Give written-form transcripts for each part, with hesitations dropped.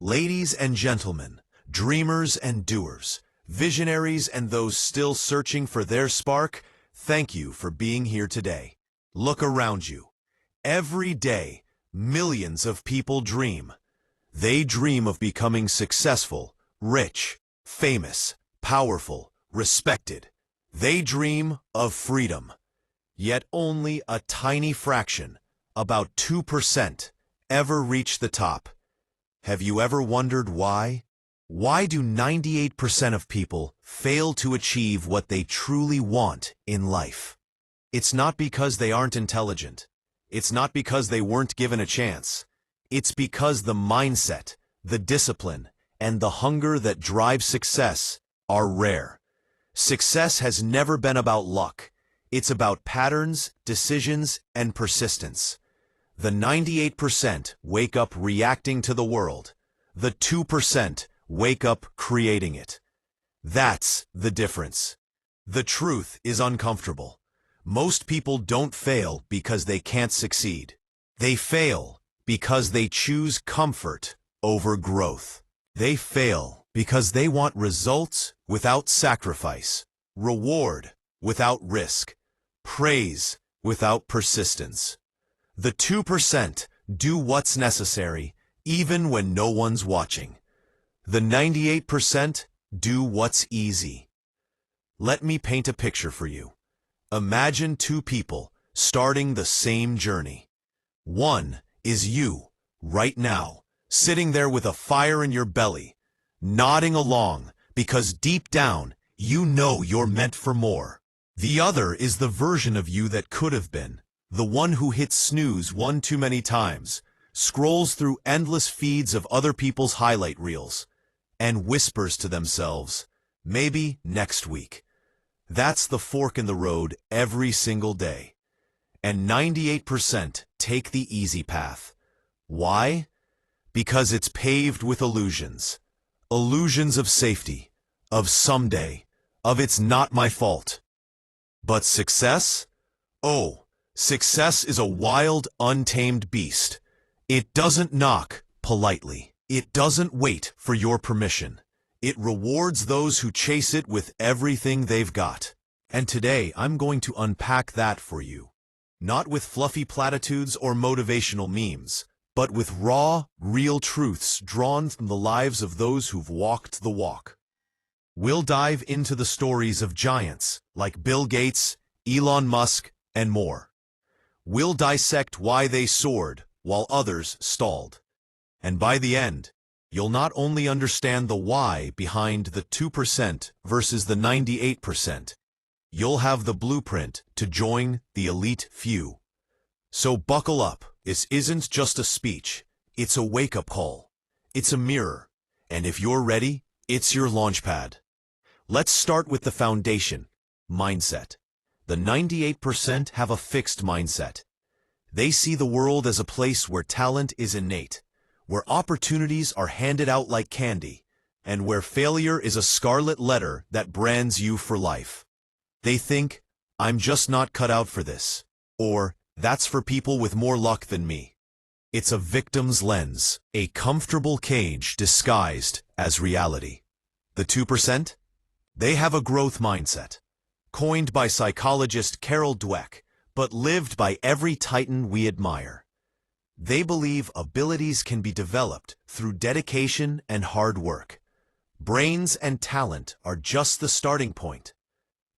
Ladies and gentlemen, dreamers and doers, visionaries and those still searching for their spark, thank you for being here today. Look around you. Every day, millions of people dream. They dream of becoming successful, rich, famous, powerful, respected. They dream of freedom. Yet only a tiny fraction, about 2%, ever reach the top. Have you ever wondered why? Why do 98% of people fail to achieve what they truly want in life? It's not because they aren't intelligent. It's not because they weren't given a chance. It's because the mindset, the discipline, and the hunger that drives success are rare. Success has never been about luck. It's about patterns, decisions, and persistence. The 98% wake up reacting to the world. The 2% wake up creating it. That's the difference. The truth is uncomfortable. Most people don't fail because they can't succeed. They fail because they choose comfort over growth. They fail because they want results without sacrifice, reward without risk, praise without persistence. The 2% do what's necessary even when no one's watching. The 98% do what's easy. Let me paint a picture for you. Imagine two people starting the same journey. One is you, right now, sitting there with a fire in your belly, nodding along because deep down you know you're meant for more. The other is the version of you that could have been, the one who hits snooze one too many times, scrolls through endless feeds of other people's highlight reels, and whispers to themselves, maybe next week. That's the fork in the road every single day. And 98% take the easy path. Why? Because it's paved with illusions. Illusions of safety, of someday, of it's not my fault. But success? Oh, success is a wild, untamed beast. It doesn't knock politely. It doesn't wait for your permission. It rewards those who chase it with everything they've got. And today I'm going to unpack that for you. Not with fluffy platitudes or motivational memes, but with raw, real truths drawn from the lives of those who've walked the walk. We'll dive into the stories of giants like Bill Gates, Elon Musk, and more. We'll dissect why they soared while others stalled. And by the end, you'll not only understand the why behind the 2% versus the 98%, you'll have the blueprint to join the elite few. So buckle up. This isn't just a speech. It's a wake-up call. It's a mirror. And if you're ready, it's your launchpad. Let's start with the foundation, mindset. The 98% have a fixed mindset. They see the world as a place where talent is innate, where opportunities are handed out like candy, and where failure is a scarlet letter that brands you for life. They think, I'm just not cut out for this, or that's for people with more luck than me. It's a victim's lens, a comfortable cage disguised as reality. The 2%? They have a growth mindset, coined by psychologist Carol Dweck, but lived by every titan we admire. They believe abilities can be developed through dedication and hard work. Brains and talent are just the starting point.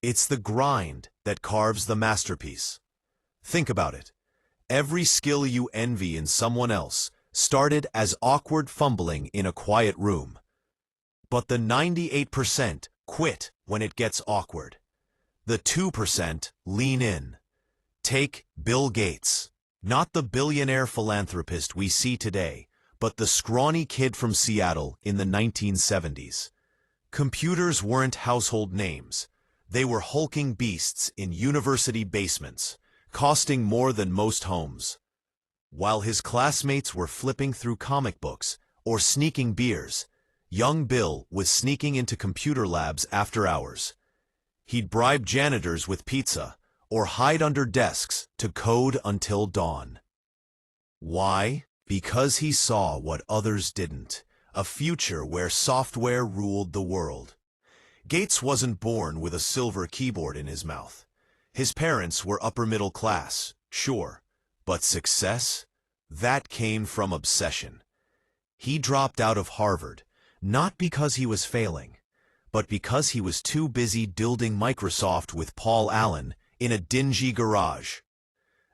It's the grind that carves the masterpiece. Think about it. Every skill you envy in someone else started as awkward fumbling in a quiet room. But the 98% quit when it gets awkward. The 2% lean in. Take Bill Gates. Not the billionaire philanthropist we see today, but the scrawny kid from Seattle in the 1970s. Computers weren't household names. They were hulking beasts in university basements, costing more than most homes. While his classmates were flipping through comic books or sneaking beers, young Bill was sneaking into computer labs after hours. He'd bribe janitors with pizza or hide under desks to code until dawn. Why? Because he saw what others didn't. a future where software ruled the world. Gates wasn't born with a silver keyboard in his mouth. His parents were upper middle class, sure, but success? That came from obsession. He dropped out of Harvard, not because he was failing, but because he was too busy building Microsoft with Paul Allen in a dingy garage.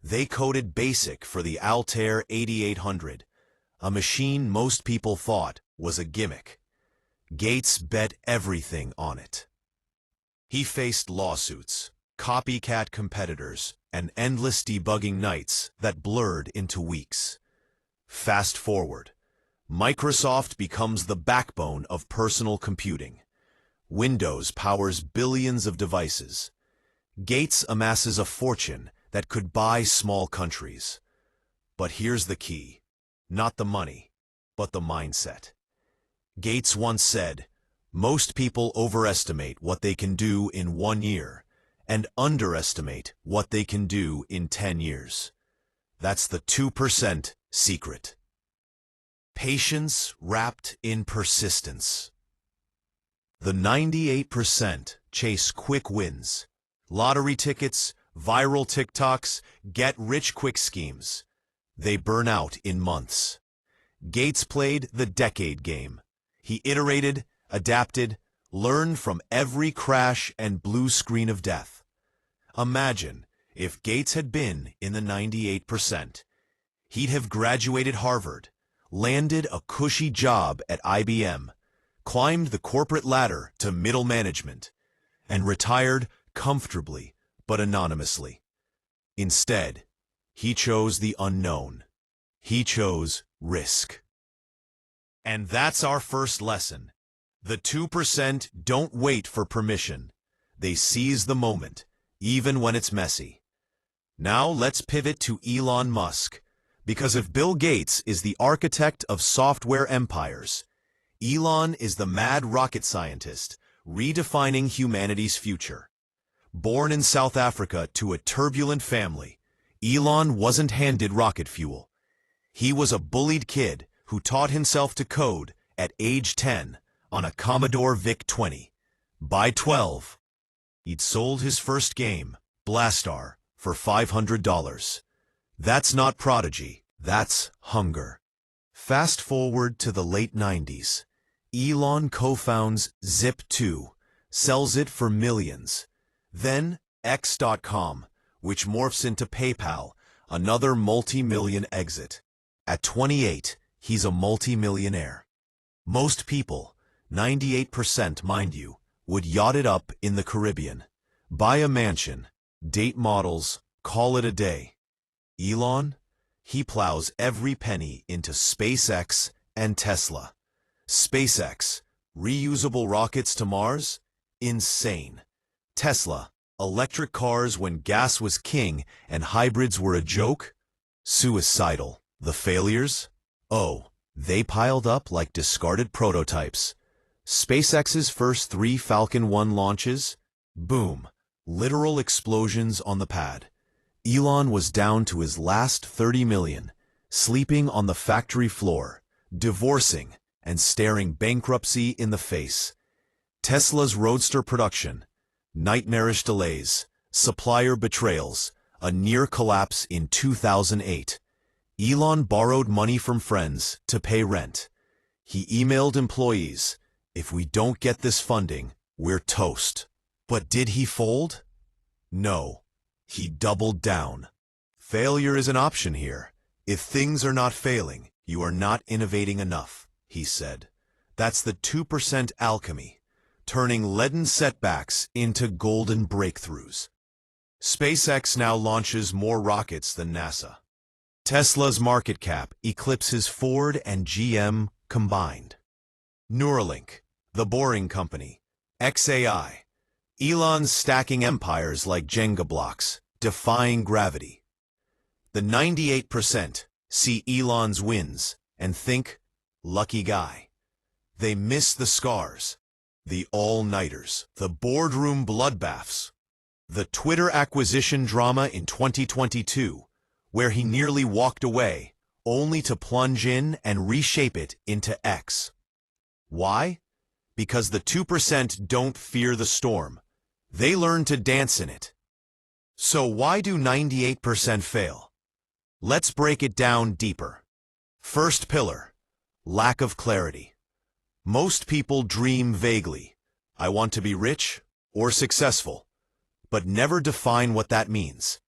They coded BASIC for the Altair 8800, a machine most people thought was a gimmick. Gates bet everything on it. He faced lawsuits, copycat competitors, and endless debugging nights that blurred into weeks. Fast forward, Microsoft becomes the backbone of personal computing. Windows powers billions of devices. Gates amasses a fortune that could buy small countries. But here's the key. Not the money, but the mindset. Gates once said, "Most people overestimate what they can do in 1 year and underestimate what they can do in 10 years. That's the 2% secret." Patience wrapped in persistence. The 98% chase quick wins. Lottery tickets, viral TikToks, get-rich-quick schemes. They burn out in months. Gates played the decade game. He iterated, adapted, learned from every crash and blue screen of death. Imagine if Gates had been in the 98%. He'd have graduated Harvard, landed a cushy job at IBM, climbed the corporate ladder to middle management, and retired comfortably but anonymously. Instead, he chose the unknown. He chose risk. And that's our first lesson. The 2% don't wait for permission. They seize the moment, even when it's messy. Now let's pivot to Elon Musk, because if Bill Gates is the architect of software empires, Elon is the mad rocket scientist redefining humanity's future. Born in South Africa to a turbulent family, Elon wasn't handed rocket fuel. He was a bullied kid who taught himself to code at age 10 on a Commodore VIC-20. By 12, he'd sold his first game, Blastar, for $500. That's not prodigy, that's hunger. Fast forward to the late 90s. Elon co-founds Zip2, sells it for millions. Then X.com, which morphs into PayPal, another multi-million exit. At 28, he's a multi-millionaire. Most people, 98% mind you, would yacht it up in the Caribbean. Buy a mansion, date models, call it a day. Elon? He plows every penny into SpaceX and Tesla. SpaceX, reusable rockets to Mars? Insane. Tesla, electric cars when gas was king and hybrids were a joke? Suicidal. The failures? Oh, they piled up like discarded prototypes. SpaceX's first 3 Falcon 1 launches? Boom. Literal explosions on the pad. Elon was down to his last 30 million, sleeping on the factory floor, divorcing, and staring bankruptcy in the face. Tesla's Roadster production, nightmarish delays, supplier betrayals, a near collapse in 2008. Elon borrowed money from friends to pay rent. He emailed employees, "If we don't get this funding, we're toast." But did he fold? No. He doubled down. Failure is an option here. If things are not failing, you are not innovating enough, he said. That's the 2% alchemy, turning leaden setbacks into golden breakthroughs. SpaceX now launches more rockets than NASA. Tesla's market cap eclipses Ford and GM combined. Neuralink, the boring company. XAI. Elon's stacking empires like Jenga blocks, defying gravity. The 98% see Elon's wins and think, lucky guy. They miss the scars, the all-nighters, the boardroom bloodbaths, the Twitter acquisition drama in 2022, where he nearly walked away, only to plunge in and reshape it into X. Why? Because the 2% don't fear the storm. They learn to dance in it. So why do 98% fail? Let's break it down deeper. First pillar, lack of clarity. Most people dream vaguely. I want to be rich or successful, but never define what that means.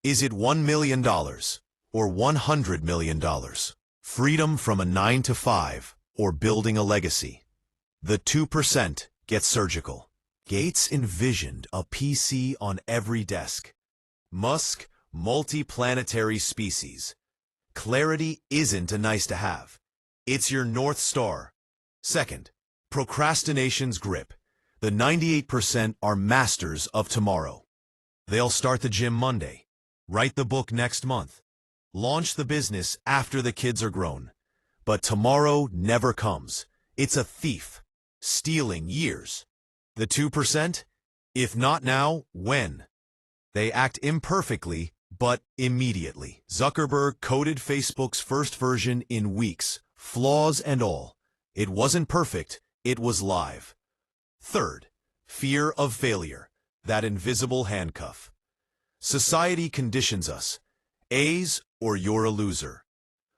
Is it $1 million or $100 million? Freedom from a 9-to-5 or building a legacy? The 2% get surgical. Gates envisioned a PC on every desk. Musk, multi-planetary species. Clarity isn't a nice-to-have. It's your North Star. Second, procrastination's grip. The 98% are masters of tomorrow. They'll start the gym Monday, write the book next month, launch the business after the kids are grown. But tomorrow never comes. It's a thief, stealing years. The 2%? If not now, when? They act imperfectly, but immediately. Zuckerberg coded Facebook's first version in weeks, flaws and all. It wasn't perfect, it was live. Third, fear of failure, that invisible handcuff. Society conditions us. A's or you're a loser.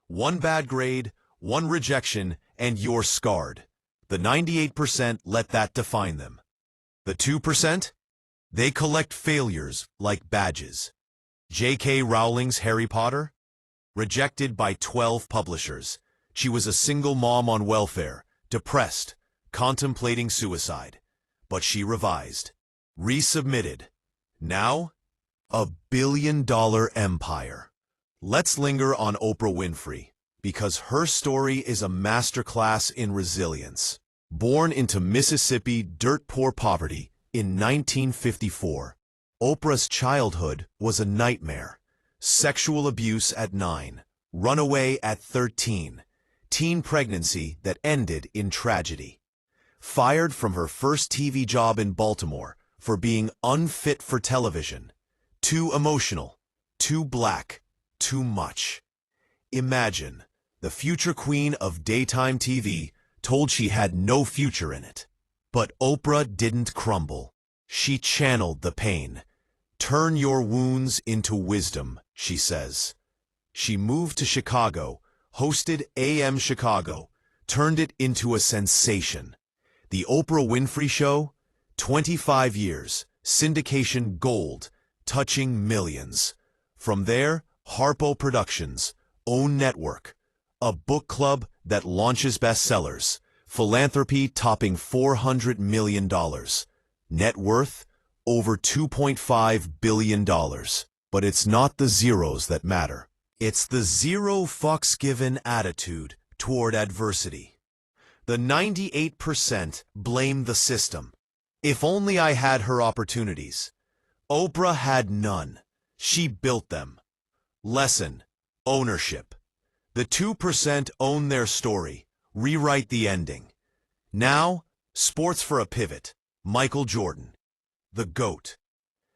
One bad grade, one rejection, and you're scarred. The 98% let that define them. The 2%? They collect failures like badges. J.K. Rowling's Harry Potter? Rejected by 12 publishers. She was a single mom on welfare, depressed, contemplating suicide. But she revised, resubmitted. Now, $1 billion empire. Let's linger on Oprah Winfrey, because her story is a masterclass in resilience. Born into Mississippi dirt-poor poverty in 1954, Oprah's childhood was a nightmare. Sexual abuse at 9, runaway at 13, teen pregnancy that ended in tragedy. Fired from her first TV job in Baltimore for being unfit for television. Too emotional, too black, too much. Imagine, the future queen of daytime TV told she had no future in it. But Oprah didn't crumble. She channeled the pain. Turn your wounds into wisdom, she says. She moved to Chicago, hosted AM Chicago, turned it into a sensation. The Oprah Winfrey Show? 25 years, syndication gold, touching millions. From there, Harpo Productions, own network, a book club that launches bestsellers, philanthropy topping $400 million, net worth over $2.5 billion. But it's not the zeros that matter. It's the zero fucks given attitude toward adversity. The 98% blame the system. If only I had her opportunities. Oprah had none. She built them. Lesson: ownership. The 2% own their story, rewrite the ending. Now, sports for a pivot. Michael Jordan, the GOAT.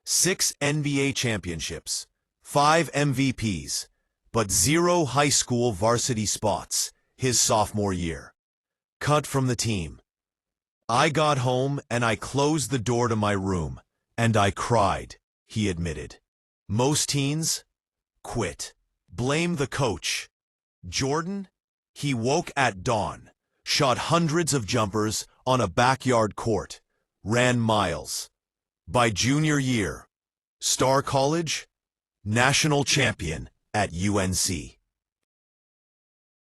6 NBA championships, 5 MVPs, but 0 high school varsity spots his sophomore year. Cut from the team. I got home and I closed the door to my room, and I cried, he admitted. Most teens quit. Blame the coach. Jordan? He woke at dawn, shot hundreds of jumpers on a backyard court, ran miles. By junior year, Star College, national champion at UNC.